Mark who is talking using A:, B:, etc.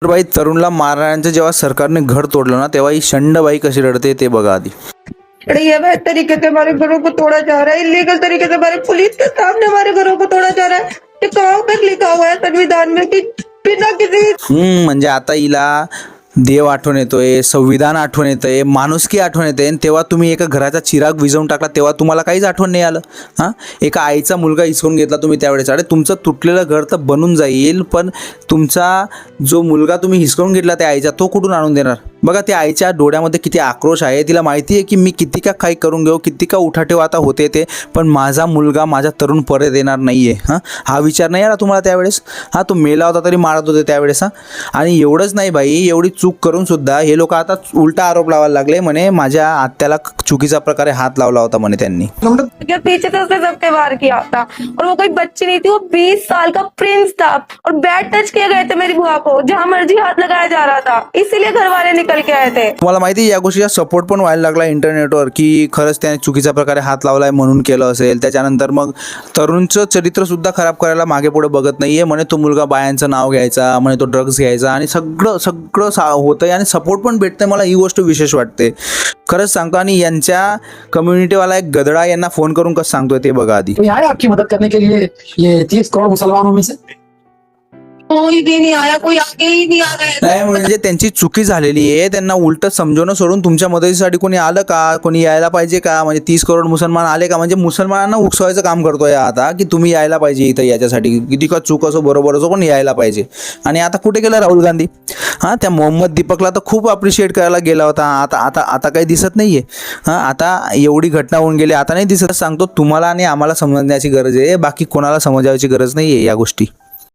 A: तर बाई तरुणला मारणाऱ्यांचं जेव्हा सरकारने घर तोडलं ना तेव्हा ही शंडबाई कशी रडते ते बघा आधी.
B: ये अवैध तरीके से हमारे घरों को तोड़ा जा रहा है, इलीगल तरीके से हमारे पुलिस के सामने हमारे घरों को तोड़ा जा रहा है। ये कहाँ पे लिखा हुआ है संविधान में कि बिना किसी
A: म्हणजे आता हिला देव आठवण येतोय, संविधान आठवण येतंय, माणुसकी आठवण येते आणि तेव्हा तुम्ही एका घराचा चिराग विझवून टाकला तेव्हा तुम्हाला काहीच आठवण नाही आलं. हां, एका आईचा मुलगा हिसकून घेतला तुम्ही त्यावेळेस. अरे तुमचं तुटलेलं घर तर बनून जाईल, पण तुमचा जो मुलगा तुम्ही हिसकून घेतला त्या आईचा तो कुठून आणून देणार? बघा त्या आईच्या डोळ्यामध्ये किती आक्रोश आहे. तिला माहिती आहे की मी किती का काही करून घेऊ, किती का उठाठेव आता होते ते, पण माझा मुलगा माझा तरुण परत येणार नाही आहे. हां, हा विचार नाही आला तुम्हाला त्यावेळेस? हां, तो मेला होता तरी मारत होते त्यावेळेस. हां, आणि एवढंच नाही बाई, एवढी चूक करून सुद्धा हे लोक आता उलटा आरोप लावायला लागले म्हणे माझ्या आत्याला चुकीचा प्रकारे हात लावला होता म्हणे त्यांनी.
B: के पीछे से उसने सबके वार किया था और वो कोई बच्ची नहीं थी, वो 20 साल का प्रिंस था और बैड टच किए गए थे मेरी बुआ को, जहां मर्जी हाथ लगाया जा रहा था, इसीलिए घर वाले निकल के आए थे।
A: तुम्हाला माहिती आहे या गोष्टीचा सपोर्ट पण व्हायला लागला इंटरनेटवर की खरंच त्याने चुकीच्या प्रकारे हात लावलाय म्हणून केलं असेल. त्याच्यानंतर मग तरुणचं चरित्र सुद्धा खराब करायला मागे पुढे बघत नाहीये म्हणे. तो मुलगा बायांचं नाव घ्यायचा म्हणे, तो ड्रग्ज घ्यायचा आणि सगळं होतंय आणि सपोर्ट पण भेटतंय. मला ही गोष्ट विशेष वाटते खरंच सांगतो. आणि यांच्या कम्युनिटीवाला एक गदडा यांना फोन करून कसं सांगतोय ते बघा आधी.
C: कोई आया आपकी मदद करने के लिए ये 30 करोड़ मुसलमानों में से?
B: कोई भी नहीं आया, कोई आगे ही नहीं आ रहा है।
A: नाही म्हणजे त्यांची चुकी झालेली आहे, त्यांना उलट समजवणं सोडून तुमच्या मदतीसाठी कोणी आलं का, कोणी यायला पाहिजे का? म्हणजे 30 करोड मुसलमान आले का? म्हणजे मुसलमानांना उकसवायचं काम करतोय आता की तुम्ही यायला पाहिजे इथं, याच्यासाठी किती का चूक असो बरोबर असो पण यायला पाहिजे. आणि आता कुठे गेला राहुल गांधी? हां, त्या मोहम्मद दीपकला तर खूप अप्रिशिएट करायला गेला होता. आता काही दिसत नाहीये. हां, आता एवढी घटना होऊन गेली आता नाही दिसत. सांगतो तुम्हाला आणि आम्हाला समजण्याची गरज आहे, बाकी कोणाला समजायची गरज नाहीये या गोष्टी.